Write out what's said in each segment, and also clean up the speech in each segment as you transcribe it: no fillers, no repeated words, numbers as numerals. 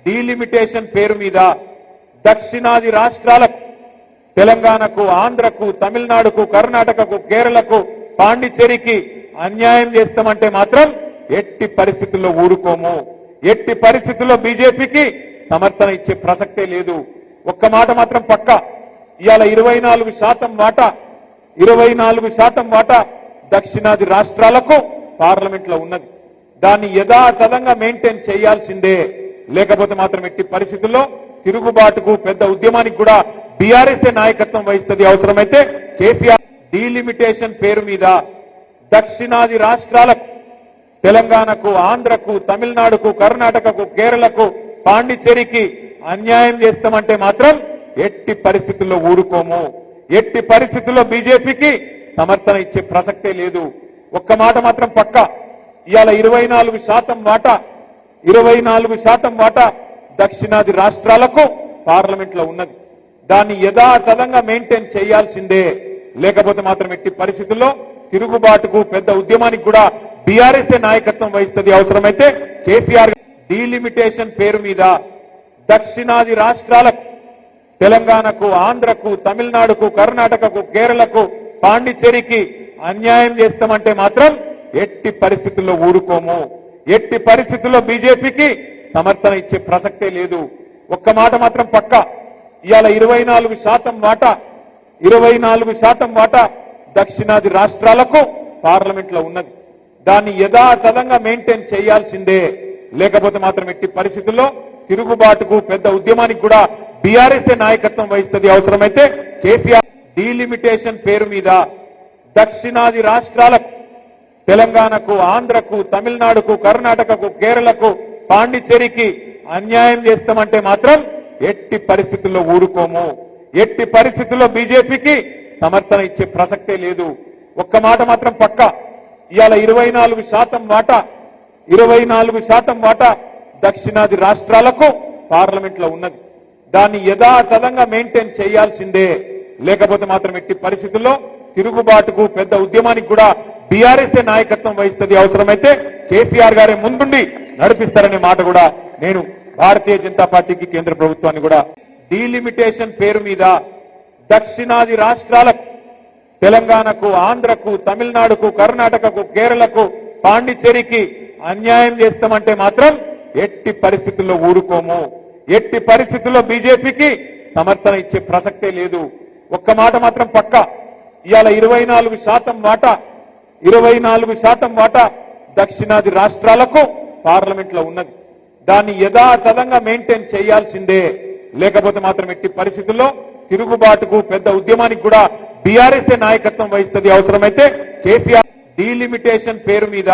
Delimitation పేరు మీద దక్షిణాది రాష్ట్రాలకు తెలంగాణకు, ఆంధ్రకు, తమిళనాడుకు, కర్ణాటకకు, కేరళకు, పాండిచ్చేరికి అన్యాయం చేస్తామంటే మాత్రం ఎట్టి పరిస్థితుల్లో ఊరుకోము. ఎట్టి పరిస్థితుల్లో బీజేపీకి సమర్థన ఇచ్చే ప్రసక్తే లేదు. ఒక్క మాట మాత్రం పక్క, ఇవాళ 24% వాటా దక్షిణాది రాష్ట్రాలకు పార్లమెంట్ లో ఉన్నది. దాన్ని యథాతథంగా మెయింటైన్ చేయాల్సిందే. లేకపోతే మాత్రం ఎట్టి పరిస్థితుల్లో తిరుగుబాటుకు, పెద్ద ఉద్యమానికి కూడా బీఆర్ఎస్ఏ నాయకత్వం వహిస్తుంది. అవసరమైతే కేసీఆర్ డీలిమిటేషన్ పేరు మీద దక్షిణాది రాష్ట్రాలకు తెలంగాణకు, ఆంధ్రకు, తమిళనాడుకు, కర్ణాటకకు, కేరళకు, పాండిచ్చేరికి అన్యాయం చేస్తామంటే మాత్రం ఎట్టి పరిస్థితుల్లో ఊరుకోము. ఎట్టి పరిస్థితుల్లో బీజేపీకి సమర్థన ఇచ్చే ప్రసక్తే లేదు. ఒక్క మాట మాత్రం పక్క, ఇవాళ 24% వాటా దక్షిణాది రాష్ట్రాలకు పార్లమెంట్ లో ఉన్నది. దాన్ని యథాతథంగా మెయింటైన్ చేయాల్సిందే. లేకపోతే మాత్రం ఎట్టి పరిస్థితుల్లో తిరుగుబాటుకు, పెద్ద ఉద్యమానికి కూడా బీఆర్ఎస్ఏ నాయకత్వం వహిస్తుంది. అవసరమైతే కేసీఆర్ డీలిమిటేషన్ పేరు మీద దక్షిణాది రాష్ట్రాలకు తెలంగాణకు, ఆంధ్రకు, తమిళనాడుకు, కర్ణాటకకు, కేరళకు, పాండిచ్చేరికి అన్యాయం చేస్తామంటే మాత్రం ఎట్టి పరిస్థితుల్లో ఊరుకోము. ఎట్టి పరిస్థితుల్లో బీజేపీకి సమర్థన ఇచ్చే ప్రసక్తే లేదు. ఒక్క మాట మాత్రం పక్క, ఇవాళ 24% వాటా దక్షిణాది రాష్ట్రాలకు పార్లమెంట్ లో ఉన్నది. దాన్ని యథాతథంగా మెయింటైన్ చేయాల్సిందే. లేకపోతే మాత్రం ఎట్టి పరిస్థితుల్లో తిరుగుబాటుకు, పెద్ద ఉద్యమానికి కూడా బీఆర్ఎస్ఏ నాయకత్వం వహిస్తుంది. అవసరమైతే కేసీఆర్ డీలిమిటేషన్ పేరు మీద దక్షిణాది రాష్ట్రాలకు తెలంగాణకు, ఆంధ్రకు, తమిళనాడుకు, కర్ణాటకకు, కేరళకు, పాండిచ్చేరికి అన్యాయం చేస్తామంటే మాత్రం ఎట్టి పరిస్థితుల్లో ఊరుకోము. ఎట్టి పరిస్థితుల్లో బీజేపీకి సమర్థన ఇచ్చే ప్రసక్తే లేదు. ఒక్క మాట మాత్రం పక్క, ఇవాళ 24% వాటా దక్షిణాది రాష్ట్రాలకు పార్లమెంట్ లో ఉన్నది. దాన్ని యథాతథంగా మెయింటైన్ చేయాల్సిందే. లేకపోతే మాత్రం ఎట్టి పరిస్థితుల్లో తిరుగుబాటుకు, పెద్ద ఉద్యమానికి కూడా బీఆర్ఎస్ఏ నాయకత్వం వహిస్తుంది. అవసరమైతే కేసీఆర్ గారే ముందుండి నడిపిస్తారనే మాట కూడా నేను భారతీయ జనతా పార్టీకి, కేంద్ర ప్రభుత్వాన్ని కూడా డీలిమిటేషన్ పేరు మీద దక్షిణాది రాష్ట్రాలకు తెలంగాణకు, ఆంధ్రకు, తమిళనాడుకు, కర్ణాటకకు, కేరళకు, పాండిచ్చేరికి అన్యాయం చేస్తామంటే మాత్రం ఎట్టి పరిస్థితుల్లో ఊరుకోము. ఎట్టి పరిస్థితుల్లో బీజేపీకి సమర్థన ఇచ్చే ప్రసక్తే లేదు. ఒక్క మాట మాత్రం పక్క, ఇవాళ 24% వాటా దక్షిణాది రాష్ట్రాలకు పార్లమెంట్ లో ఉన్నది. దాన్ని యథాతథంగా మెయింటైన్ చేయాల్సిందే. లేకపోతే మాత్రం ఎట్టి పరిస్థితుల్లో తిరుగుబాటుకు, పెద్ద ఉద్యమానికి కూడా బీఆర్ఎస్ఏ నాయకత్వం వహిస్తుంది. అవసరమైతే కేసీఆర్ డీలిమిటేషన్ పేరు మీద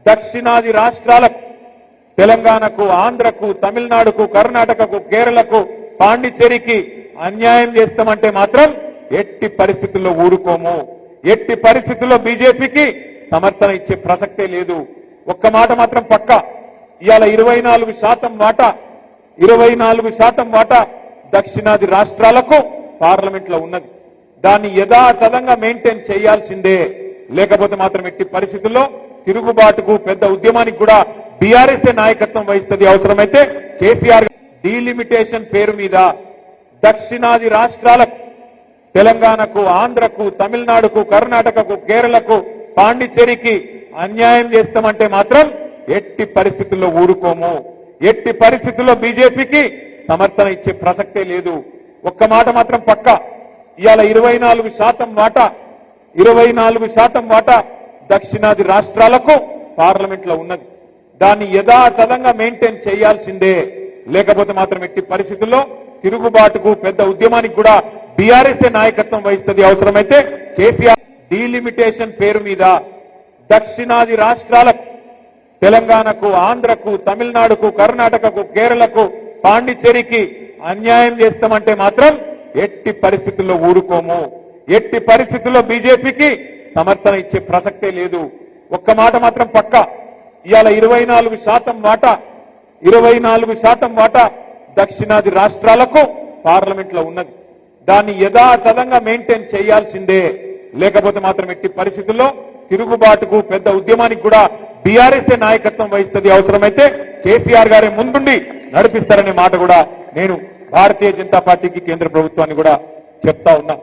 దక్షిణాది రాష్ట్రాలకు తెలంగాణకు, ఆంధ్రకు, తమిళనాడుకు, కర్ణాటకకు, కేరళకు, పాండిచ్చేరికి అన్యాయం చేస్తామంటే మాత్రం ఎట్టి పరిస్థితుల్లో ఊరుకోము. ఎట్టి పరిస్థితుల్లో బీజేపీకి సమర్థన ఇచ్చే ప్రసక్తే లేదు. ఒక్క మాట మాత్రం పక్క, ఇవాళ 24% వాటా దక్షిణాది రాష్ట్రాలకు పార్లమెంట్ లో ఉన్నది. దాన్ని యథాతథంగా మెయింటైన్ చేయాల్సిందే. లేకపోతే మాత్రం ఎట్టి పరిస్థితుల్లో తిరుగుబాటుకు, పెద్ద ఉద్యమానికి కూడా బీఆర్ఎస్ఏ నాయకత్వం వహిస్తుంది. అవసరమైతే కేసీఆర్ డీలిమిటేషన్ పేరు మీద దక్షిణాది రాష్ట్రాలకు తెలంగాణకు, ఆంధ్రకు, తమిళనాడుకు, కర్ణాటకకు, కేరళకు, పాండిచ్చేరికి అన్యాయం చేస్తామంటే మాత్రం ఎట్టి పరిస్థితుల్లో ఊరుకోము. ఎట్టి పరిస్థితుల్లో బీజేపీకి సమర్థన ఇచ్చే ప్రసక్తే లేదు. ఒక్క మాట మాత్రం పక్క, ఇవాళ 24% వాటా దక్షిణాది రాష్ట్రాలకు పార్లమెంట్ లో ఉన్నది. దాన్ని యథాతథంగా మెయింటైన్ చేయాల్సిందే. లేకపోతే మాత్రం ఎట్టి పరిస్థితుల్లో తిరుగుబాటుకు, పెద్ద ఉద్యమానికి కూడా బీఆర్ఎస్ఏ నాయకత్వం వహిస్తుంది. అవసరమైతే కేసీఆర్ డీలిమిటేషన్ పేరు మీద దక్షిణాది రాష్ట్రాలకు తెలంగాణకు, ఆంధ్రకు, తమిళనాడుకు, కర్ణాటకకు, కేరళకు, పాండిచ్చేరికి అన్యాయం చేస్తామంటే మాత్రం ఎట్టి పరిస్థితుల్లో ఊరుకోము. ఎట్టి పరిస్థితుల్లో బీజేపీకి సమర్థన ఇచ్చే ప్రసక్తే లేదు. ఒక్క మాట మాత్రం పక్క, ఇవాళ 24% వాటా దక్షిణాది రాష్ట్రాలకు పార్లమెంట్ లో ఉన్నది. దాన్ని యథాతథంగా మెయింటైన్ చేయాల్సిందే. లేకపోతే మాత్రం ఎట్టి పరిస్థితుల్లో తిరుగుబాటుకు, పెద్ద ఉద్యమానికి కూడా బీఆర్ఎస్ఏ నాయకత్వం వహిస్తుంది. అవసరమైతే కేసీఆర్ గారే ముందుండి నడిపిస్తారనే మాట కూడా నేను భారతీయ జనతా పార్టీకి కేంద్ర ప్రభుత్వాన్ని కూడా చెప్తా ఉన్నా.